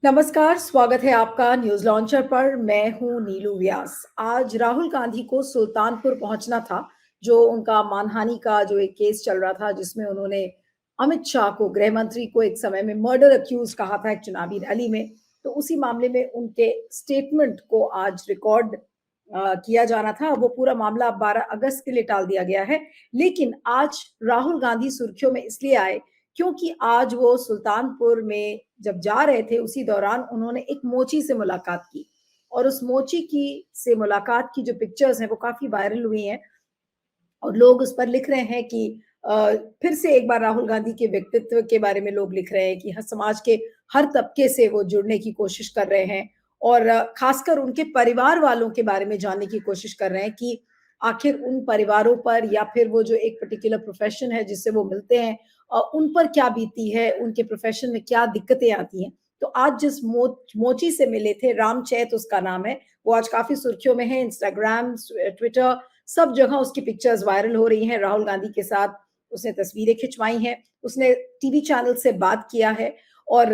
नमस्कार, स्वागत है आपका न्यूज़ लॉन्चर पर। मैं हूं नीलू व्यास। आज राहुल गांधी को सुल्तानपुर पहुंचना था, जो उनका मानहानि का जो एक केस चल रहा था, जिसमें उन्होंने अमित शाह को, गृह मंत्री को, एक समय में मर्डर अक्यूज कहा था एक चुनावी रैली में। तो उसी मामले में उनके स्टेटमेंट को आज रिकॉर्ड किया जाना था। वो पूरा मामला अब 12 अगस्त के लिए टाल दिया गया है। लेकिन आज राहुल गांधी सुर्खियों में इसलिए आए क्योंकि आज वो सुल्तानपुर में जब जा रहे थे, उसी दौरान उन्होंने एक मोची से मुलाकात की। और उस मोची की से मुलाकात की जो पिक्चर्स हैं वो काफी वायरल हुई हैं, और लोग उस पर लिख रहे हैं कि फिर से एक बार राहुल गांधी के व्यक्तित्व के बारे में लोग लिख रहे हैं कि समाज के हर तबके से वो जुड़ने की कोशिश कर रहे हैं। और खासकर उनके परिवार वालों के बारे में जानने की कोशिश कर रहे हैं कि आखिर उन परिवारों पर, या फिर वो जो एक पर्टिकुलर प्रोफेशन है जिससे वो मिलते हैं, उन पर क्या बीती है, उनके प्रोफेशन में क्या दिक्कतें आती हैं। तो आज जिस मोची से मिले थे, रामचैत उसका नाम है, वो आज काफी सुर्खियों में है। इंस्टाग्राम, ट्विटर, सब जगह उसकी पिक्चर्स वायरल हो रही हैं राहुल गांधी के साथ। उसने तस्वीरें खिंचवाई हैं, उसने टीवी चैनल से बात किया है, और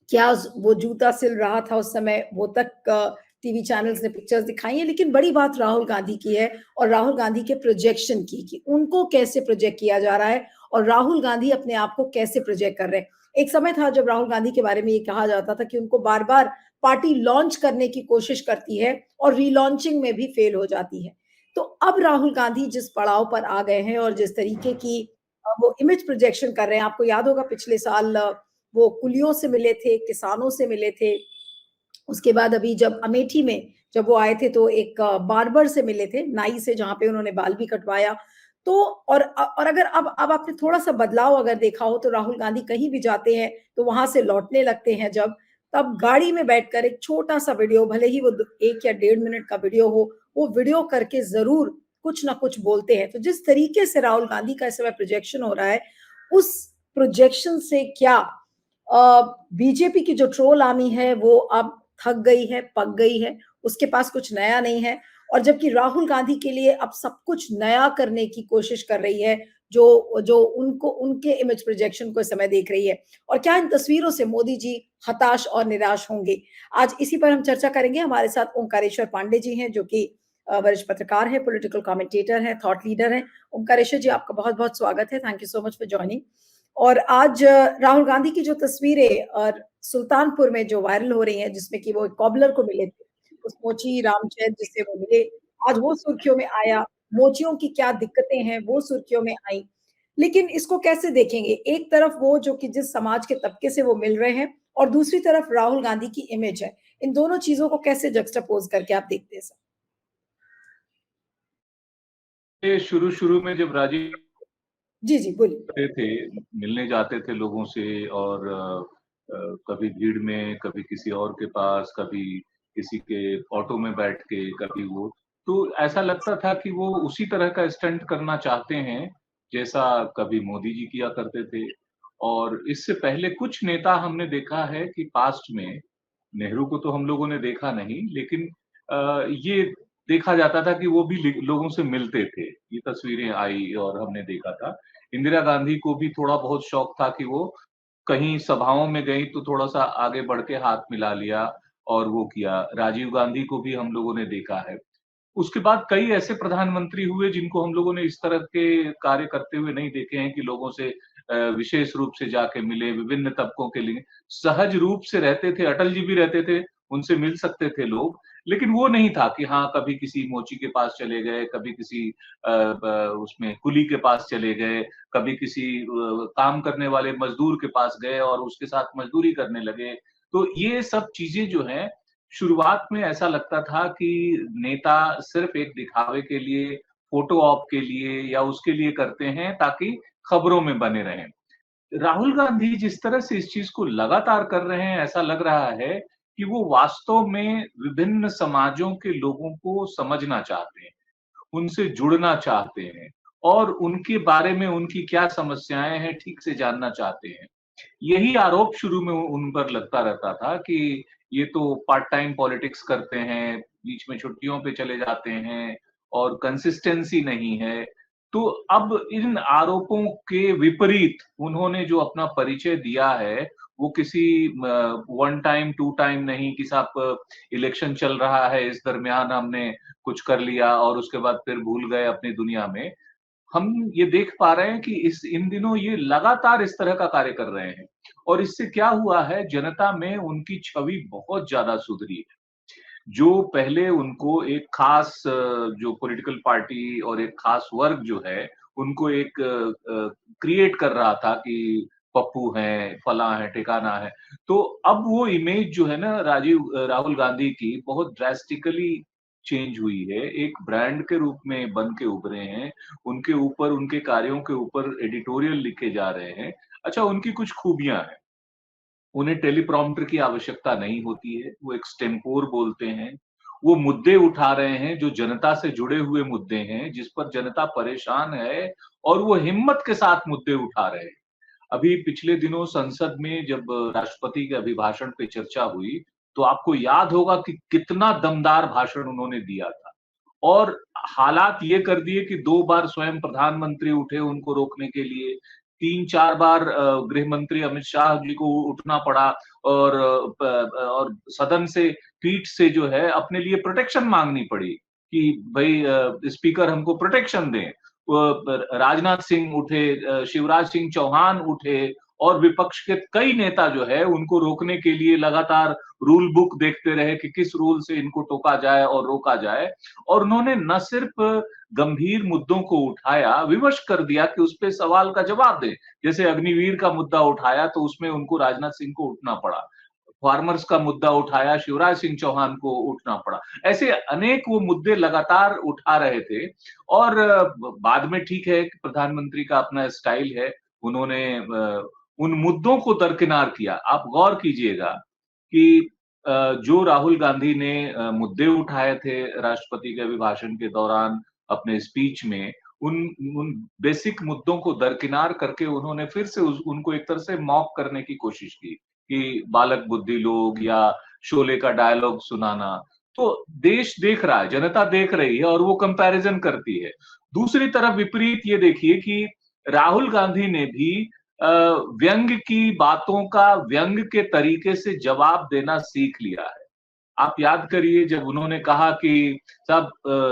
क्या वो जूता सिल रहा था उस समय, वो तक टीवी चैनल्स ने पिक्चर्स दिखाई हैं। लेकिन बड़ी बात राहुल गांधी की है, और राहुल गांधी के प्रोजेक्शन की, कि उनको कैसे प्रोजेक्ट किया जा रहा है और राहुल गांधी अपने आप को कैसे प्रोजेक्ट कर रहे हैं। एक समय था जब राहुल गांधी के बारे में ये कहा जाता था कि उनको बार बार पार्टी लॉन्च करने की कोशिश करती है और रीलॉन्चिंग में भी फेल हो जाती है। तो अब राहुल गांधी जिस पड़ाव पर आ गए हैं और जिस तरीके की वो इमेज प्रोजेक्शन कर रहे हैं, आपको याद होगा पिछले साल वो कुलियों से मिले थे, किसानों से मिले थे। उसके बाद अभी जब अमेठी में जब वो आए थे, तो एक बार्बर से मिले थे, नाई से, जहाँ पे उन्होंने बाल भी कटवाया। तो और अगर अब आपने थोड़ा-सा बदलाव अगर देखा हो, तो राहुल गांधी कहीं भी जाते हैं, तो वहाँ से लौटने लगते हैं जब, तब गाड़ी में बैठकर एक छोटा-सा वीडियो, भले ही वो द 1 या 1.5 मिनट का वीडियो हो, वो वीडियो करके ज़रूर कुछ ना कुछ बोलते हैं। तो जिस तरीके से राहुल गांधी का इस समय प्रोजेक्शन हो रहा है, उस प्रोजेक्शन से क्या बीजेपी की जो ट्रोल आर्मी है वो अब थक गई है, पक गई है, उसके पास कुछ नया नहीं है। और जबकि राहुल गांधी के लिए अब सब कुछ नया करने की कोशिश कर रही है, जो जो उनको उनके इमेज प्रोजेक्शन को इस समय देख रही है। और क्या इन तस्वीरों से मोदी जी हताश और निराश होंगे? आज इसी पर हम चर्चा करेंगे। हमारे साथ ओंकारेश्वर पांडे जी हैं, जो कि वरिष्ठ पत्रकार हैं, पॉलिटिकल कमेंटेटर हैं, थॉट लीडर हैं। ओंकारेश्वर जी, आपका बहुत-बहुत स्वागत है। Thank you so much for joining. और आज राहुल गांधी की जो तस्वीरें और सुल्तानपुर में जो वायरल हो रही हैं, जिसमें कि वो एक कॉबलर को मिले थे, उस मोची रामचंद्र जिससे वो मिले, आज वो सुर्खियों में आया। मोचियों की क्या दिक्कतें हैं, वो सुर्खियों में आई। लेकिन इसको कैसे देखेंगे? एक तरफ वो जो कि जिस समाज के तबके से वो मिल रहे हैं, और दूसरी तरफ राहुल गांधी की इमेज है। इन दोनों चीजों को कैसे जक्सटापोज करके आप देखते हैं सर? शुरू-शुरू में जब राजीव जी, जी, बोलिए। करते थे, मिलने जाते थे लोगों से और कभी भीड़ में, कभी किसी और के पास, कभी किसी के ऑटो में बैठ के, कभी वो, तो ऐसा लगता था कि वो उसी तरह का स्टंट करना चाहते हैं, जैसा कभी मोदी जी किया करते थे। और इससे पहले कुछ नेता हमने देखा है कि पास्ट में, नेहरू को तो हम लोगों ने देखा नहीं, लेकिन ये देखा जाता था कि वो भी लोगों से मिलते थे। ये तस्वीरें आई और हमने देखा था। इंदिरा गांधी को भी थोड़ा बहुत शौक था कि वो कहीं सभाओं में गई तो थोड़ा-सा आगे बढ़ के हाथ मिला लिया और वो किया। राजीव गांधी को भी हम लोगों ने देखा है। उसके बाद कई ऐसे प्रधानमंत्री हुए जिनको हम लोगों ने इस तरह के कार्य करते हुए नहीं देखे हैं कि लोगों से विशेष रूप से जाके मिले, विभिन्न तबकों के लिए सहज रूप से रहते थे। अटल जी भी रहते थे, उनसे मिल सकते थे लोग, लेकिन वो नहीं था कि हाँ, कभी किसी मोची के पास चले गए, कभी किसी उसमें कुली के पास चले गए, कभी किसी काम करने वाले मजदूर के पास गए और उसके साथ मजदूरी करने लगे। तो ये सब चीज़ें जो हैं, शुरुआत में ऐसा लगता था कि नेता सिर्फ एक दिखावे के लिए, फ़ोटो ऑप के लिए या उसके लिए करते हैं ताकि खबरों में बने रहें। राहुल गांधी जिस तरह से इस चीज़ को लगातार कर रहे हैं, ऐसा लग रहा है कि वो वास्तव में विभिन्न समाजों के लोगों को समझना चाहते हैं, उनसे जुड़ना चाहते हैं और उनके बारे में उनकी क्या समस्याएँ हैं, ठीक से जानना चाहते हैं। यही आरोप शुरू में उन पर लगता रहता था कि ये तो पार्ट टाइम पॉलिटिक्स करते हैं, बीच में छुट्टियों पे चले जाते हैं और कंसिस्टेंसी नहीं है। तो अब इन आरोपों के विपरीत उन्होंने जो अपना परिचय दिया है, वो किसी वन टाइम, टू टाइम नहीं कि साहब इलेक्शन चल रहा है, इस दरमियान हमने कुछ कर लिया और उसके बाद फिर भूल गए अपनी दुनिया में। हम ये देख पा रहे हैं कि इस इन दिनों ये लगातार इस तरह का कार्य कर रहे हैं और इससे क्या हुआ है, जनता में उनकी छवि बहुत ज़्यादा सुधरी है। जो पहले उनको एक खास जो पॉलिटिकल पार्टी और एक खास वर्ग जो है, उनको एक क्रिएट कर रहा था कि पप्पू हैं, फलाँ है, ठिकाना है। तो अब वो इमेज जो है ना राहुल गांधी की बहुत ड्रास्टिकली चेंज हुई है। एक ब्रांड के रूप में बन के उभरे हैं। उनके ऊपर, उनके कार्यों के ऊपर एडिटोरियल लिखे जा रहे हैं। अच्छा, उनकी कुछ खूबियाँ हैं। उन्हें टेलीप्रॉम्प्टर की आवश्यकता नहीं होती है, वो एक्सटेम्पोर बोलते हैं। वो मुद्दे उठा रहे हैं जो जनता से जुड़े हुए मुद्दे हैं, जिस पर जनता परेशान है और वो हिम्मत के साथ मुद्दे उठा रहे हैं। अभी पिछले दिनों संसद में जब राष्ट्रपति के अभिभाषण पे चर्चा हुई, तो आपको याद होगा कि कितना दमदार भाषण उन्होंने दिया था। और हालात ये कर दिए कि 2 बार स्वयं प्रधानमंत्री उठे उनको रोकने के लिए, 3-4 बार गृह मंत्री अमित शाह जी को उठना पड़ा और और सदन से, पीठ से जो है अपने लिए प्रोटेक्शन माँगनी पड़ी कि भई स्पीकर हमको प्रोटेक्शन दें। राजनाथ सिंह उठे, शिवराज सिंह चौहान उठे और विपक्ष के कई नेता जो है उनको रोकने के लिए लगातार रूल बुक देखते रहे कि किस रूल से इनको टोका जाए और रोका जाए। और उन्होंने न सिर्फ गंभीर मुद्दों को उठाया, विवश कर दिया कि उस पे सवाल का जवाब दें। जैसे अग्निवीर का मुद्दा उठाया तो उसमें उनको राजनाथ सिंह को उठना पड़ा। फार्मर्स का मुद्दा उठाया, शिवराज सिंह चौहान को उठना पड़ा। ऐसे अनेक वो मुद्दे लगातार उठा रहे थे और बाद में ठीक है कि प्रधानमंत्री का अपना स्टाइल है, उन्होंने उन मुद्दों को दरकिनार किया। आप गौर कीजिएगा कि जो राहुल गांधी ने मुद्दे उठाए थे राष्ट्रपति के अभिभाषण के दौरान अपने स्पीच में, उन उन बेसिक मुद्दों को दरकिनार करके उन्होंने फिर से उनको एक तरह से मॉक करने की कोशिश की कि बालक बुद्धि लोग या शोले का डायलॉग सुनाना। तो देश देख रहा है, जनता देख रही है और वो कंपैरिजन करती है। दूसरी तरफ विपरीत ये देखिए कि राहुल गांधी ने भी व्यंग की बातों का व्यंग के तरीके से जवाब देना सीख लिया है। आप याद करिए जब उन्होंने कहा कि साहब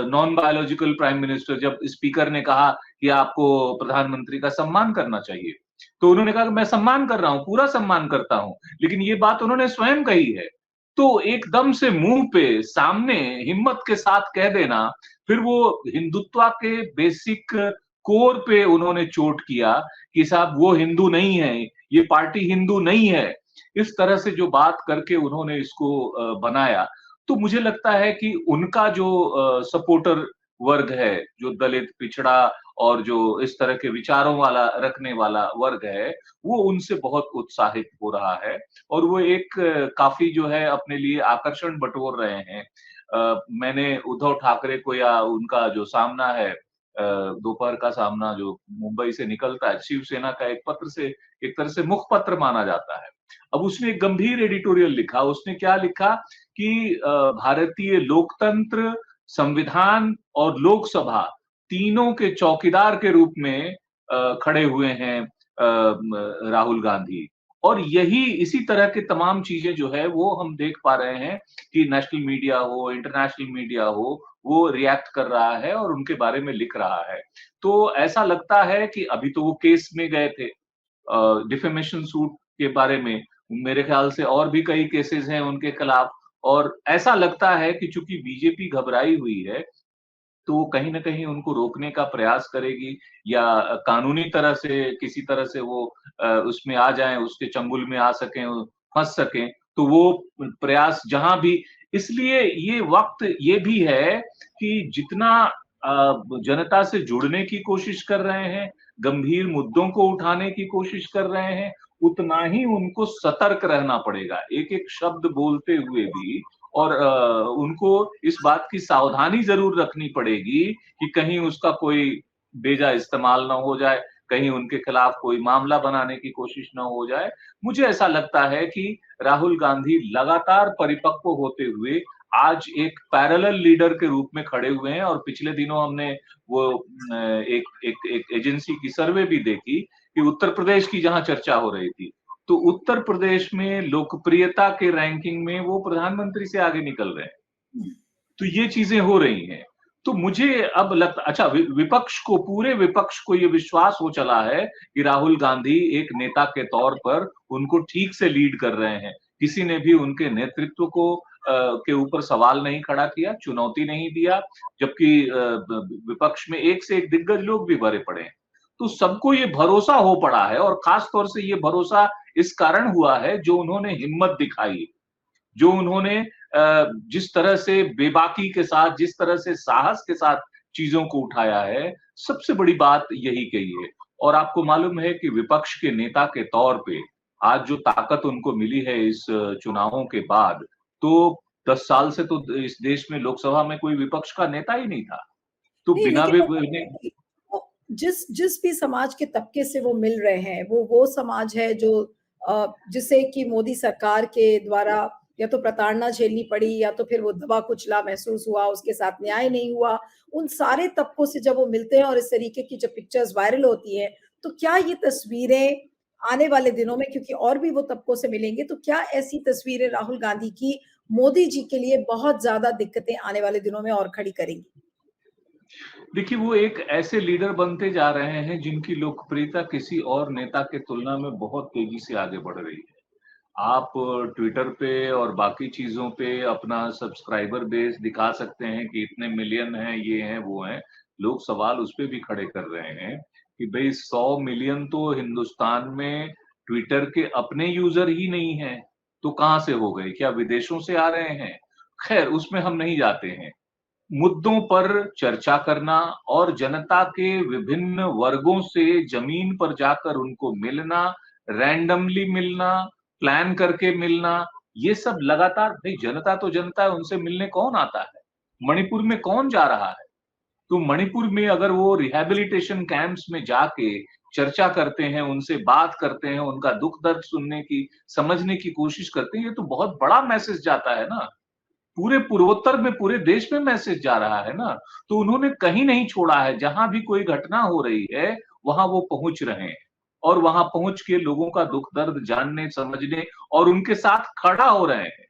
नॉन बायोलॉजिकल प्राइम मिनिस्टर, जब स्पीकर ने कहा कि आपको प्रधानमंत्री का सम्मान करना चाहिए, तो उन्होंने कहा कि मैं सम्मान कर रहा हूँ, पूरा सम्मान करता हूँ, लेकिन ये बात उन्होंने स्वयं कही है। तो एकदम से मुंह पे सामने हिम्मत के साथ कह देना, फिर वो हिंदुत्व के बेसिक कोर पे उन्होंने चोट किया कि साहब वो हिंदू नहीं है, ये पार्टी हिंदू नहीं है। इस तरह से जो बात करके उन्होंने इसको बनाया, तो मुझे लगता है कि उनका जो सपोर्टर वर्ग है, जो दलित, पिछड़ा और जो इस तरह के विचारों वाला रखने वाला वर्ग है, वो उनसे बहुत उत्साहित हो रहा है और वो एक काफ़ी जो है अपने लिए आकर्षण बटोर रहे हैं। मैंने उद्धव ठाकरे को या उनका जो सामना है, दोपहर का सामना जो मुंबई से निकलता है, शिवसेना का एक पत्र से, एक तरह से मुखपत्र माना जाता है। अब उसने एक गंभीर एडिटोरियल लिखा, उसने क्या लिखा कि भारतीय लोकतंत्र, संविधान और लोकसभा तीनों के चौकीदार के रूप में खड़े हुए हैं राहुल गांधी। और यही इसी तरह के तमाम चीजें जो है वो हम देख पा रहे हैं कि नेशनल मीडिया हो, इंटरनेशनल मीडिया हो, वो रिएक्ट कर रहा है और उनके बारे में लिख रहा है। तो ऐसा लगता है कि अभी तो वो केस में गए थे, डिफेमेशन सूट के बारे में, मेरे ख्याल से और भी कई केसेस हैं उनके खिलाफ और ऐसा लगता है कि चूंकि बीजेपी घबराई हुई है, तो वो कहीं न कहीं उनको रोकने का प्रयास करेगी या कानूनी तरह से किसी तरह से वो उसमें आ जाएँ, उसके चंगुल में आ सकें, फँस सकें, तो वो प्रयास जहाँ भी, इसलिए ये वक़्त ये भी है कि जितना जनता से जुड़ने की कोशिश कर रहे हैं, गंभीर मुद्दों को उठाने की कोशिश कर रहे हैं, उतना ही उनको सतर्क रहना पड़ेगा। एक-एक शब्द बोलते हुए भी और उनको इस बात की सावधानी ज़रूर रखनी पड़ेगी कि कहीं उसका कोई बेजा इस्तेमाल ना हो जाए, कहीं उनके खिलाफ कोई मामला बनाने की कोशिश ना हो जाए। मुझे ऐसा लगता है कि राहुल गांधी लगातार परिपक्व होते हुए आज एक पैरेलल लीडर के रूप में खड़े हुए हैं और पिछले दिनों हमने वो एक एक एक एजेंसी की सर्वे भी देखी कि उत्तर प्रदेश की जहाँ चर्चा हो रही थी, तो उत्तर प्रदेश में लोकप्रियता के रैंकिंग में वो प्रधानमंत्री से आगे निकल रहे हैं। तो ये चीजें हो रही हैं। तो मुझे अब लगता, अच्छा, विपक्ष को, पूरे विपक्ष को ये विश्वास हो चला है कि राहुल गांधी एक नेता के तौर पर उनको ठीक से लीड कर रहे हैं। किसी ने भी उनके नेतृत्व को के ऊपर सवाल नहीं खड़ा किया, चुनौती नहीं दिया, जबकि विपक्ष में एक से एक दिग्गज लोग भी भरे पड़े हैं। तो सबको ये भरोसा हो पड़ा है, और खास तौर से ये भरोसा इस कारण हुआ है जो उन्होंने हिम्मत दिखाई, जो उन्होंने जिस तरह से बेबाकी के साथ, जिस तरह से साहस के साथ चीजों को उठाया है, सबसे बड़ी बात यही कही है। और आपको मालूम है कि विपक्ष के नेता के तौर पे आज जो ताकत उनको मिली है इस चुनावों के बाद, तो 10 साल से तो इस देश में लोकसभा में कोई विपक्ष का नेता ही नहीं था। तो नहीं, बिना लेकिन वो जिस जिस भी समाज के तबके से वो मिल रहे हैं, वो समाज है जो जिसे कि मोदी सरकार के द्वारा या तो प्रताड़ना झेलनी पड़ी, या तो फिर वो दबा कुचला महसूस हुआ, उसके साथ न्याय नहीं हुआ। उन सारे तबकों से जब वो मिलते हैं और इस तरीके की जब पिक्चर्स वायरल होती हैं, तो क्या ये तस्वीरें आने वाले दिनों में, क्योंकि और भी वो तबकों से मिलेंगे, तो क्या ऐसी तस्वीरें राहुल गांधी की मोदी जी के लिए बहुत ज्यादा दिक्कतें आने वाले दिनों में और खड़ी करेंगी? देखिए, वो एक ऐसे लीडर बनते जा रहे हैं जिनकी लोकप्रियता किसी और नेता के तुलना में बहुत तेजी से आगे बढ़ रही है। आप ट्विटर पे और बाकी चीज़ों पे अपना सब्सक्राइबर बेस दिखा सकते हैं कि इतने मिलियन हैं, ये हैं, वो हैं। लोग सवाल उस पे भी खड़े कर रहे हैं कि भई 100 मिलियन तो हिंदुस्तान में ट्विटर के अपने यूज़र ही नहीं हैं, तो कहाँ से हो गए? क्या विदेशों से आ रहे हैं? खैर, उसमें हम नहीं जाते हैं। मुद्दों पर चर्चा करना और जनता के विभिन्न वर्गों से जमीन पर जाकर उनको मिलना, रैंडमली मिलना, प्लान करके मिलना, ये सब लगातार, भाई जनता तो जनता है, उनसे मिलने कौन आता है? मणिपुर में कौन जा रहा है? तो मणिपुर में अगर वो रिहैबिलिटेशन कैंप्स में जाके चर्चा करते हैं, उनसे बात करते हैं, उनका दुख दर्द सुनने की, समझने की कोशिश करते हैं, ये तो बहुत बड़ा मैसेज जाता है ना। पूरे पूर्वोत्तर में, पूरे देश में मैसेज जा रहा है ना। तो उन्होंने कहीं नहीं छोड़ा है, जहां भी कोई घटना हो रही है, वहां वो पहुंच रहे हैं, और वहां पहुंच के लोगों का दुख दर्द जानने, समझने और उनके साथ खड़ा हो रहे हैं,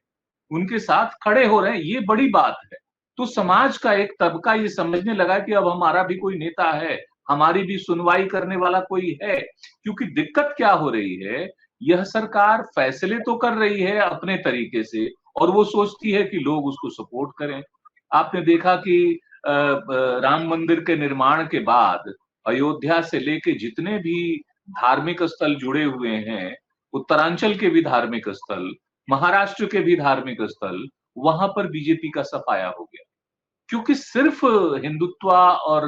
उनके साथ खड़े हो रहे हैं, ये बड़ी बात है। तो समाज का एक तबका ये समझने लगा कि अब हमारा भी कोई नेता है, हमारी भी सुनवाई करने वाला कोई है। क्योंकि दिक्कत क्या हो रही है, यह सरकार फैसले तो कर रही है अपने तरीके से, और वो सोचती है कि लोग उसको सपोर्ट करें। आपने देखा कि राम मंदिर के निर्माण के बाद अयोध्या से लेके जितने भी धार्मिक स्थल जुड़े हुए हैं, उत्तरांचल के भी धार्मिक स्थल, महाराष्ट्र के भी धार्मिक स्थल, वहां पर बीजेपी का सफाया हो गया। क्योंकि सिर्फ हिंदुत्व और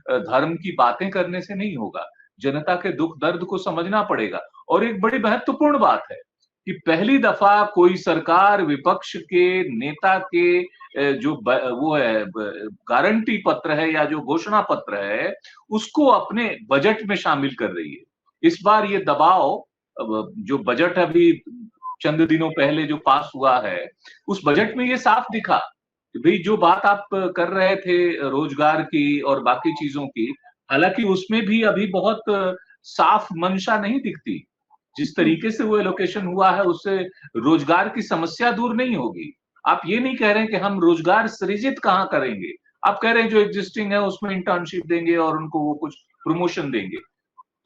धर्म की बातें करने से नहीं होगा, जनता के दुख दर्द को समझना पड़ेगा। और एक बड़ी महत्वपूर्ण बात है कि पहली दफा कोई सरकार विपक्ष के नेता के जो वो है, गारंटी पत्र है या जो घोषणा पत्र है, उसको अपने बजट में शामिल कर रही है। इस बार ये दबाव, जो बजट अभी चंद दिनों पहले जो पास हुआ है, उस बजट में ये साफ दिखा कि भाई जो बात आप कर रहे थे रोजगार की और बाकी चीजों की, हालांकि उसमें भी अभी बहुत साफ मंशा नहीं दिखती। जिस तरीके से वो एलोकेशन हुआ है, उससे रोजगार की समस्या दूर नहीं होगी। आप ये नहीं कह रहे हैं कि हम रोजगार सृजित कहाँ करेंगे, आप कह रहे हैं जो एग्जिस्टिंग है उसमें इंटर्नशिप देंगे और उनको वो कुछ प्रमोशन देंगे।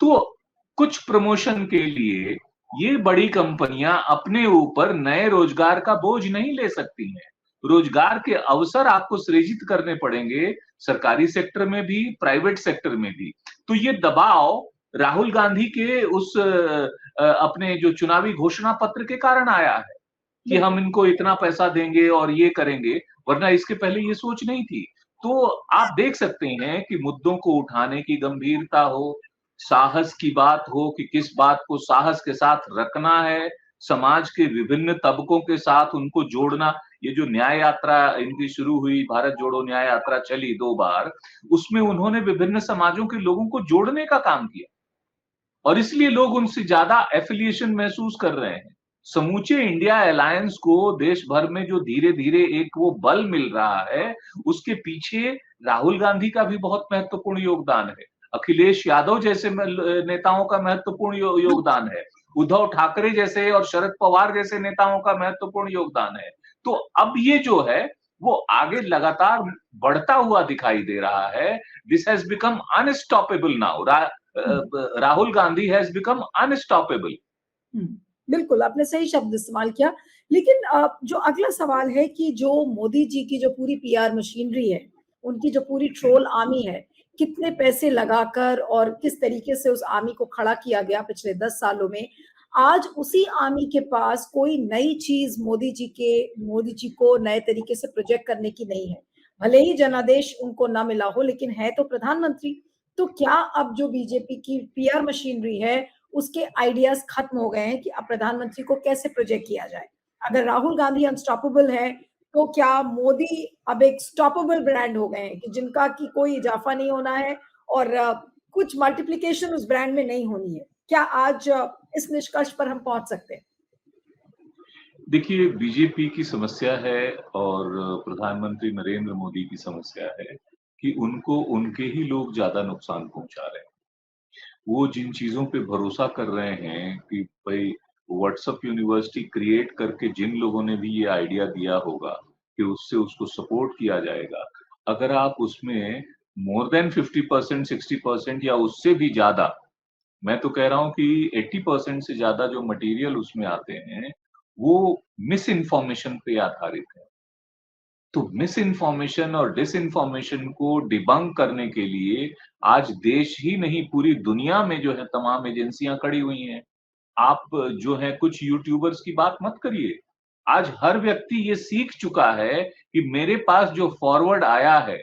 तो कुछ प्रमोशन के लिए ये बड़ी कंपनियां अपने ऊपर नए रोजगार का बोझ नहीं ले सकती हैं। रोजगार के अवसर आपको सृजित करने पड़ेंगे, सरकारी सेक्टर में भी, प्राइवेट सेक्टर में भी। तो ये दबाव राहुल गांधी के उस अपने जो चुनावी घोषणा पत्र के कारण आया है कि हम इनको इतना पैसा देंगे और ये करेंगे, वरना इसके पहले ये सोच नहीं थी। तो आप देख सकते हैं कि मुद्दों को उठाने की गंभीरता हो, साहस की बात हो कि किस बात को साहस के साथ रखना है, समाज के विभिन्न तबकों के साथ उनको जोड़ना। ये जो न्याय यात्रा इनकी शुरू हुई, भारत जोड़ो न्याय यात्रा चली 2 बार, उसमें उन्होंने विभिन्न समाजों के लोगों को जोड़ने का काम किया, और इसलिए लोग उनसे ज्यादा एफिलिएशन महसूस कर रहे हैं। समूचे इंडिया अलायंस को देश भर में जो धीरे-धीरे एक वो बल मिल रहा है, उसके पीछे राहुल गांधी का भी बहुत महत्वपूर्ण योगदान है। अखिलेश यादव जैसे नेताओं का महत्वपूर्ण योगदान है। उद्धव ठाकरे जैसे और शरद पवार जैसे नेताओं का महत्वपूर्ण योगदान है। तो अब ये जो है वो आगे लगातार बढ़ता हुआ दिखाई दे रहा है। This has become unstoppable now. Rahul Gandhi has become unstoppable. बिल्कुल, आपने सही शब्द इस्तेमाल किया। लेकिन जो अगला सवाल है कि जो मोदी जी की जो पूरी पीआर मशीनरी है, उनकी जो पूरी ट्रोल आर्मी है, कितने पैसे लगाकर और किस तरीके से उस आर्मी को खड़ा किया गया पिछले 10 सालों में, आज उसी आर्मी के पास कोई नई चीज़ मोदी जी को नए तरीके से प्रोजेक्ट करने की नहीं है। भले ही जनादेश उनको ना मिला हो, लेकिन है तो प्रधानमंत्री। तो क्या अब जो बीजेपी की पीआर मशीनरी है, उसके आइडियाज खत्म हो गए हैं कि अब प्रधानमंत्री को कैसे प्रोजेक्ट किया जाए? अगर राहुल गांधी अनस्टॉपेबल है, तो क्या मोदी अब एक स्टॉपेबल ब्रांड हो गए हैं कि जिनका की कोई इजाफा नहीं होना है और कुछ मल्टीप्लिकेशन उस ब्रांड में नहीं होनी है? क्या आज इस निष्कर्ष पर हम पहुंच सकते हैं? देखिए, बीजेपी की समस्या है और प्रधानमंत्री नरेंद्र मोदी की समस्या है कि उनको उनके ही लोग ज़्यादा नुकसान पहुँचा रहे हैं। वो जिन चीज़ों पे भरोसा कर रहे हैं कि भई व्हाट्सएप यूनिवर्सिटी क्रिएट करके जिन लोगों ने भी ये आइडिया दिया होगा कि उससे उसको सपोर्ट किया जाएगा, अगर आप उसमें मोर देन 50% 60% या उससे भी ज़्यादा, मैं तो कह रहा हूँ कि 80% से ज़्यादा जो मटेरियल उसमें आते हैं, वो मिस इन्फॉर्मेशन पे आधारित है। तो मिस इन्फॉर्मेशन और डिसइन्फॉर्मेशन को डिबंक करने के लिए आज देश ही नहीं पूरी दुनिया में जो है तमाम एजेंसियां खड़ी हुई हैं। आप जो है कुछ यूट्यूबर्स की बात मत करिए। आज हर व्यक्ति ये सीख चुका है कि मेरे पास जो फॉरवर्ड आया है,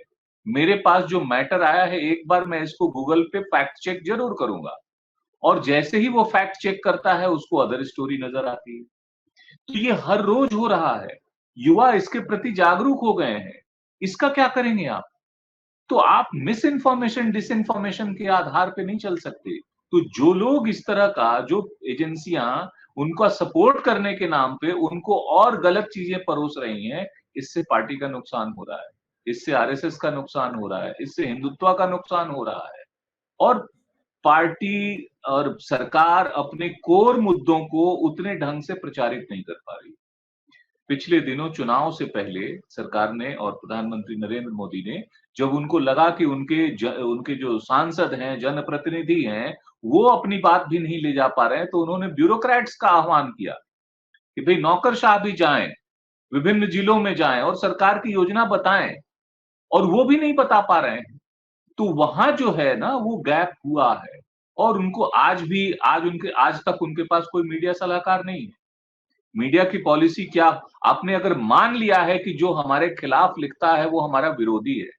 मेरे पास जो मैटर आया है, एक बार मैं इसको गूगल पे फैक्ट चेक जरूर करूंगा। और जैसे ही वो फैक्ट चेक करता है उसको अदर स्टोरी नजर आती है। तो ये हर रोज हो रहा है। युवा इसके प्रति जागरूक हो गए हैं। इसका क्या करेंगे आप? तो आप मिस इन्फॉर्मेशन, डिसइन्फॉर्मेशन के आधार पे नहीं चल सकते। तो जो लोग इस तरह का जो एजेंसियां उनका सपोर्ट करने के नाम पे उनको और गलत चीजें परोस रही हैं, इससे पार्टी का नुकसान हो रहा है। इससे आरएसएस का नुकसान हो रहा है। इससे हिंदुत्व का नुकसान हो रहा है। और पार्टी और सरकार अपने कोर मुद्दों को उतने ढंग से प्रचारित नहीं कर पा रही। पिछले दिनों चुनाव से पहले सरकार ने और प्रधानमंत्री नरेंद्र मोदी ने जब उनको लगा कि उनके जो सांसद हैं, जनप्रतिनिधि हैं, वो अपनी बात भी नहीं ले जा पा रहे हैं, तो उन्होंने ब्यूरोक्रेट्स का आह्वान किया कि भई नौकरशाह भी जाएँ, विभिन्न जिलों में जाएँ और सरकार की योजना बताएँ, और वो भी नहीं बता पा रहे हैं। तो वहाँ जो है ना वो गैप हुआ है और उनको आज तक उनके पास कोई मीडिया सलाहकार नहीं है। मीडिया की पॉलिसी क्या? आपने अगर मान लिया है कि जो हमारे खिलाफ लिखता है वो हमारा विरोधी है।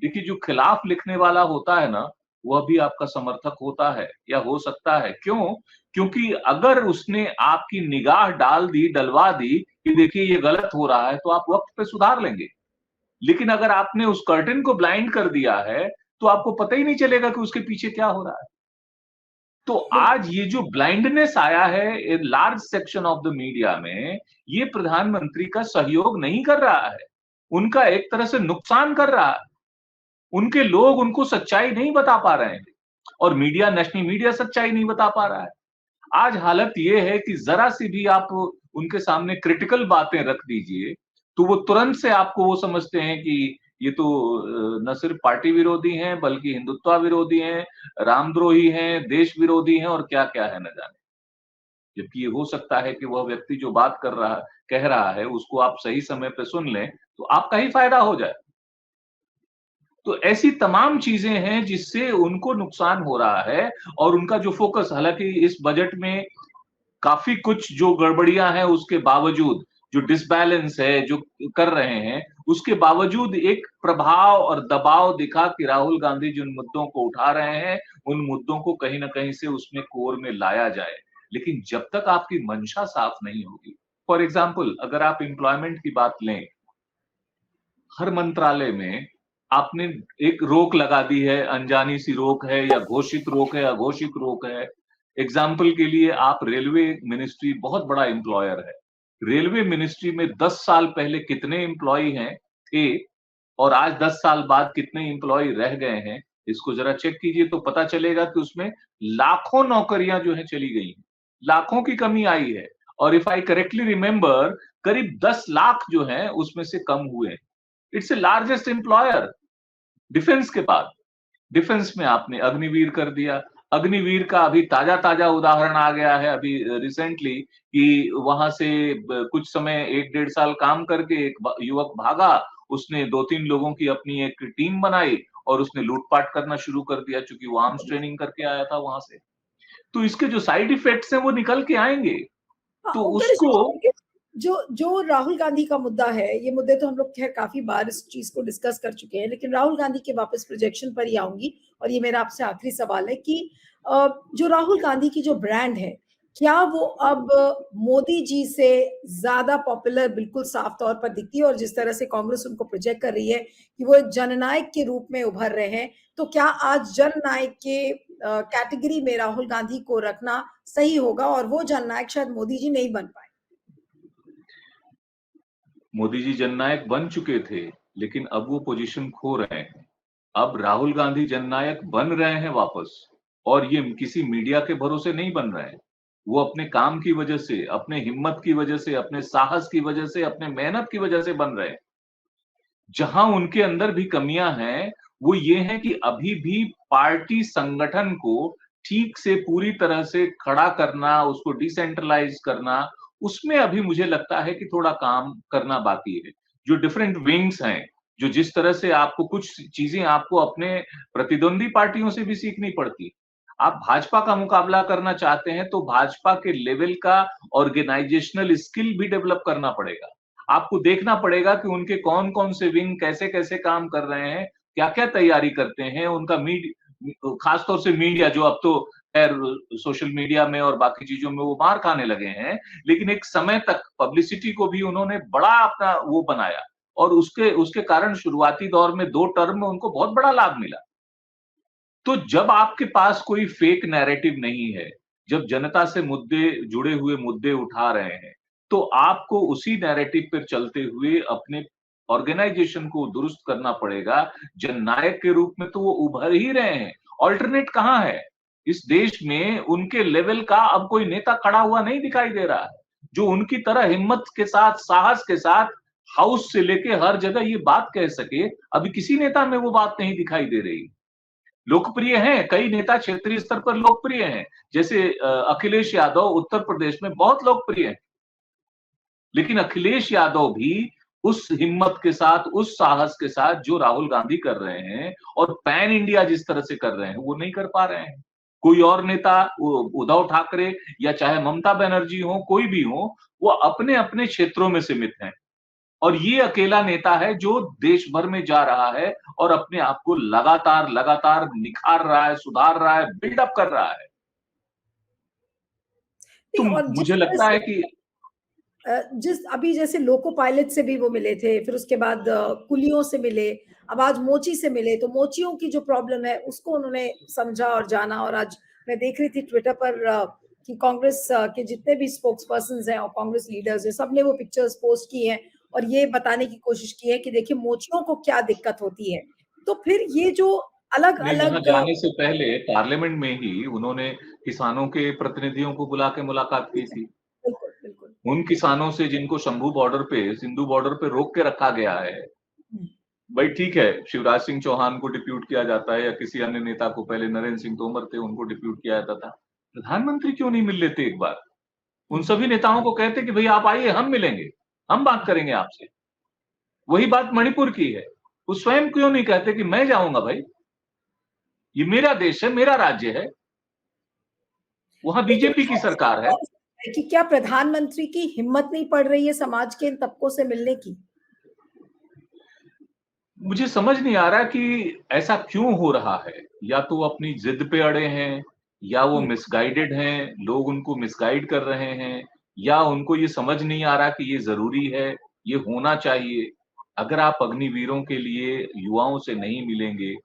देखिए जो खिलाफ लिखने वाला होता है ना, वह भी आपका समर्थक होता है या हो सकता है। क्यों? क्योंकि अगर उसने आपकी निगाह डाल दी, डलवा दी कि देखिए ये गलत हो रहा है, तो आप वक़्त पे सुधार लेंगे। लेकिन अगर आपने उस कर्टेन को ब्लाइंड कर दिया है, तो आपको पता ही नहीं चलेगा कि उसके पीछे क्या हो रहा है। तो आज ये जो ब्लाइंडनेस आया है a large section of the media में, ये प्रधानमंत्री का सहयोग नहीं कर रहा है। उनका एक तरह से नुकसान कर रहा है। उनके लोग उनको सच्चाई नहीं बता पा रहे हैं और नेशनल मीडिया सच्चाई नहीं बता पा रहा है। आज हालत ये है कि ज़रा-सी भी आप उनके सामने क्रिटिकल बातें रख दीजिए, तो वो तुरंत से आपको वो समझते हैं कि ये तो न सिर्फ पार्टी विरोधी हैं, बल्कि हिंदुत्व विरोधी हैं, रामद्रोही हैं, देश विरोधी हैं और क्या-क्या है न जाने। जबकि ये हो सकता है कि वह व्यक्ति जो बात कह रहा है, उसको आप सही समय पे सुन लें, तो आपका ही फ़ायदा हो जाए। तो ऐसी तमाम चीज़ें हैं जिससे उनको नुकसान हो रहा है और उनका जो फ़ोकस, हालाँकि इस बजट में काफ़ी कुछ जो गड़बड़ियाँ हैं उसके बावजूद, जो डिसबैलेंस है, जो कर रहे हैं, उसके बावजूद एक प्रभाव और दबाव दिखा कि राहुल गांधी जिन मुद्दों को उठा रहे हैं, उन मुद्दों को कहीं न कहीं से उसमें कोर में लाया जाए। लेकिन जब तक आपकी मंशा साफ नहीं होगी, फॉर एग्ज़ाम्पल अगर आप एम्प्लॉयमेंट की बात लें, हर मंत्रालय में आपने एक रोक लगा दी है, अनजानी सी रोक है या घोषित रोक है, अघोषित रोक है। एग्जाम्पल के लिए आप रेलवे मिनिस्ट्री बहुत बड़ा एम्प्लॉयर है। रेलवे मिनिस्ट्री में 10 साल पहले कितने एम्प्लॉयी हैं थे और आज 10 साल बाद कितने एम्प्लॉयी रह गए हैं, इसको ज़रा चेक कीजिए तो पता चलेगा कि उसमें लाखों नौकरियां जो हैं चली गई हैं। लाखों की कमी आई है। और इफ आई करेक्टली रिमेंबर, करीब 10 लाख जो हैं उसमें से कम हुए। It's a largest employer defence के बाद। डिफेंस में आपने अग्निवीर कर दिया। अग्निवीर का अभी ताजा-ताजा उदाहरण आ गया है अभी रिसेंटली, कि वहां से कुछ समय 1 डेढ़ साल काम करके एक युवक भागा, उसने 2-3 लोगों की अपनी एक टीम बनाई और उसने लूटपाट करना शुरू कर दिया, चूंकि वो आर्म्स ट्रेनिंग करके आया था वहां से। तो इसके जो साइड इफेक्ट्स हैं वो निकल के आएंगे। हाँ, तो ओंकार उसको देखिए, जो जो राहुल गांधी का मुद्दा है, ये मुद्दे तो हम लोग खैर काफी बार इस चीज को डिस्कस कर चुके हैं, लेकिन राहुल गांधी के वापस प्रोजेक्शन पर ही आऊंगी। और ये मेरा आपसे आखिरी सवाल है कि जो राहुल गांधी की जो ब्रांड है, क्या वो अब मोदी जी से ज्यादा पॉपुलर बिल्कुल साफ तौर पर दिखती है? और जिस तरह से कांग्रेस उनको प्रोजेक्ट कर रही है कि वो एक जननायक के रूप में उभर रहे हैं, तो क्या आज जननायक के कैटेगरी में राहुल गांधी को रखना सही होगा, और वो जननायक शायद मोदी जी नहीं बन पाए? मोदी जी जननायक बन चुके थे, लेकिन अब वो पोजीशन खो रहे हैं। अब राहुल गांधी जननायक बन रहे हैं वापस, और ये किसी मीडिया के भरोसे नहीं बन रहे हैं। वो अपने काम की वजह से, अपने हिम्मत की वजह से, अपने साहस की वजह से, अपने मेहनत की वजह से बन रहे हैं। जहां उनके अंदर भी कमियां हैं, वो ये है कि अभी भी पार्टी संगठन को ठीक से पूरी तरह से खड़ा करना, उसको डिसेंट्रलाइज करना, उसमें अभी मुझे लगता है कि थोड़ा काम करना बाकी है। जो डिफरेंट विंग्स हैं, जो जिस तरह से आपको कुछ चीजें आपको अपने प्रतिद्वंदी पार्टियों से भी सीखनी पड़ती। आप भाजपा का मुकाबला करना चाहते हैं तो भाजपा के लेवल का ऑर्गेनाइजेशनल स्किल भी डेवलप करना पड़ेगा। आपको देखना पड़ेगा कि उनके कौन-कौन से विंग कैसे-कैसे काम कर रहे हैं, क्या-क्या तैयारी करते हैं, उनका खास तौर से मीडिया, जो अब तो खैर सोशल मीडिया में और बाकी चीजों में वो मार खाने लगे हैं, लेकिन एक समय तक पब्लिसिटी को भी उन्होंने बड़ा अपना वो बनाया, और उसके उसके कारण शुरुआती दौर में 2 टर्म में उनको बहुत बड़ा लाभ मिला। तो जब आपके पास कोई फेक नैरेटिव नहीं है, जब जनता से जुड़े हुए मुद्दे उठा रहे हैं, तो आपको उसी नैरेटिव पर चलते हुए अपने ऑर्गेनाइजेशन को दुरुस्त करना पड़ेगा। जननायक के रूप में तो वो उभर ही रहे हैं, अल्टरनेट कहां है? इस देश में उनके लेवल का अब कोई नेता खड़ा हुआ नहीं दिखाई दे रहा है, जो उनकी तरह हिम्मत के साथ, साहस के साथ हाउस से लेके हर जगह ये बात कह सके। अभी किसी नेता में वो बात नहीं दिखाई दे रही। लोकप्रिय हैं, कई नेता क्षेत्रीय स्तर पर लोकप्रिय हैं, जैसे अखिलेश यादव उत्तर प्रदेश में बहुत लोकप्रिय हैं। लेकिन अखिलेश यादव भी उस हिम्मत के साथ, उस साहस के साथ जो राहुल गांधी कर रहे हैं और पैन इंडिया जिस तरह से कर रहे हैं, वो नहीं कर पा रहे हैं। कोई और नेता, उद्धव ठाकरे या चाहे ममता बनर्जी हो, कोई भी हो, वो अपने-अपने क्षेत्रों में सीमित हैं। और ये अकेला नेता है जो देश भर में जा रहा है और अपने आप को लगातार निखार रहा है, सुधार रहा है, बिल्डअप कर रहा है। तो नहीं, और जिस मुझे तरह लगता से है कि जिस अभी जैसे लोको पायलट से भी वो मिले थे, फिर उसके बाद कुलियों से मिले, अब आज मोची से मिले, तो मोचियों की जो प्रॉब्लम है उसको उन्होंने समझा और जाना। और आज मैं देख रही थी ट्विटर पर कि कांग्रेस के जितने भी स्पोक्स पर्सन हैं और कांग्रेस लीडर्स हैं, सबने वो पिक्चर्स पोस्ट की हैं और ये बताने की कोशिश की है कि देखिए मोचियों को क्या दिक्कत होती है। तो फिर ये जो अलग नहीं, वहां अलग जाने से पहले पार्लियामेंट में ही उन्होंने किसानों के प्रतिनिधियों को बुला के मुलाकात की थी। बिल्कुल बिल्कुल। उन किसानों से जिनको शंभू बॉर्डर पे, सिंधु बॉर्डर पे रोक के रखा गया है। हम्म, भाई ठीक है, शिवराज सिंह चौहान को डिप्यूट किया जाता है या किसी अन्य नेता को, पहले नरेंद्र सिंह तोमर थे, उनको डिप्यूट किया जाता था। प्रधानमंत्री क्यों नहीं मिल लेते एक बार? उन हम्म, सभी नेताओं को कहते कि भई आप आइए, हम मिलेंगे, हम बात करेंगे आपसे। वही बात मणिपुर की है। वो स्वयं क्यों नहीं कहते कि मैं जाऊँगा भाई, ये मेरा देश है, मेरा राज्य है, वहाँ लेकिन बीजेपी की ऐसा सरकार है। कौन सा है कि क्या प्रधानमंत्री की हिम्मत नहीं पड़ रही है समाज के इन तबकों से मिलने की? मुझे समझ नहीं आ रहा कि ऐसा क्यों हो रहा है? या तो वो अपनी ज़िद पे अड़े हैं, या वो हम्म, मिसगाइडेड हैं, लोग उनको मिसगाइड कर रहे हैं, या उनको ये समझ नहीं आ रहा कि ये ज़रूरी है, ये होना चाहिए। अगर आप अग्निवीरों के लिए युवाओं से नहीं मिलेंगे,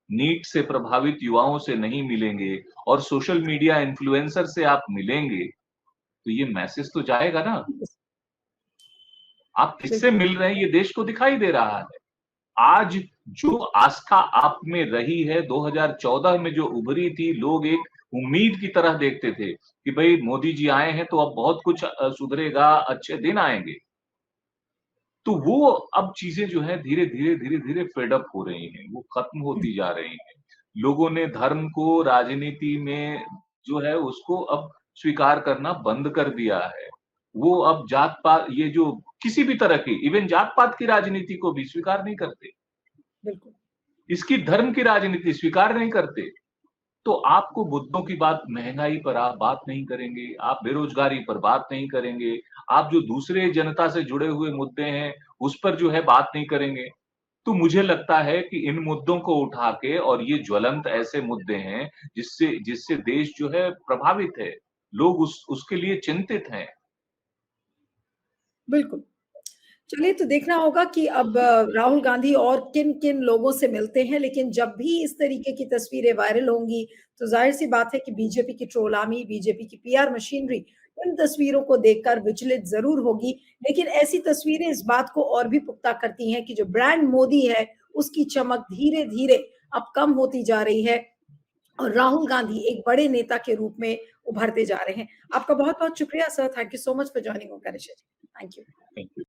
नीट से प्रभावित युवाओं से नहीं मिलेंगे और सोशल मीडिया इन्फ्लुएंसर से आप मिलेंगे, तो ये मैसेज तो जाएगा ना। आप किससे बिल्कुल। मिल रहे हैं, ये देश को दिखाई दे रहा है। आज जो आस्था आप में रही है, 2014 में जो उभरी थी, लोग एक उम्मीद की तरह देखते थे कि भई मोदी जी आए हैं तो अब बहुत कुछ सुधरेगा, अच्छे दिन आएँगे। तो वो अब चीज़ें जो हैं धीरे-धीरे, धीरे-धीरे फेड अप हो रही हैं, वो खत्म हुँ, होती जा रही हैं। लोगों ने धर्म को राजनीति में जो है उसको अब स्वीकार करना बंद कर दिया है। वो अब जात-पात ये जो किसी भी तरह की इवन जात-पात की राजनीति को भी स्वीकार नहीं करते। बिल्कुल। इसकी धर्म की राजनीति स्वीकार नहीं करते। तो आपको मुद्दों की बात महँगाई पर आप बात नहीं करेंगे, आप बेरोज़गारी पर बात नहीं करेंगे, आप जो दूसरे जनता से जुड़े हुए मुद्दे हैं, उस पर जो है बात नहीं करेंगे। तो मुझे लगता है कि इन मुद्दों को उठा के और ये ज्वलंत ऐसे मुद्दे हैं, जिससे जिससे देश जो है प्रभावित है। लोग उसके लिए चिंतित हैं। बिल्कुल। चलिए तो देखना होगा कि अब राहुल गांधी और किन-किन लोगों से मिलते हैं, लेकिन जब भी इस तरीके की तस्वीरें वायरल होंगी, तो ज़ाहिर-सी बात है कि बीजेपी की ट्रोल आर्मी, बीजेपी की पीआर मशीनरी इन तस्वीरों को देखकर विचलित ज़रूर होगी। लेकिन ऐसी तस्वीरें इस बात को और भी पुख्ता करती हैं कि जो ब्रांड मोदी है, उसकी चमक धीरे-धीरे अब कम होती जा रही है और राहुल गांधी एक बड़े नेता के रूप में उभरते जा रहे हैं। आपका बहुत-बहुत शुक्रिया sir, thank you so much for joining ओनका Nisha ji. Thank you. Thank you.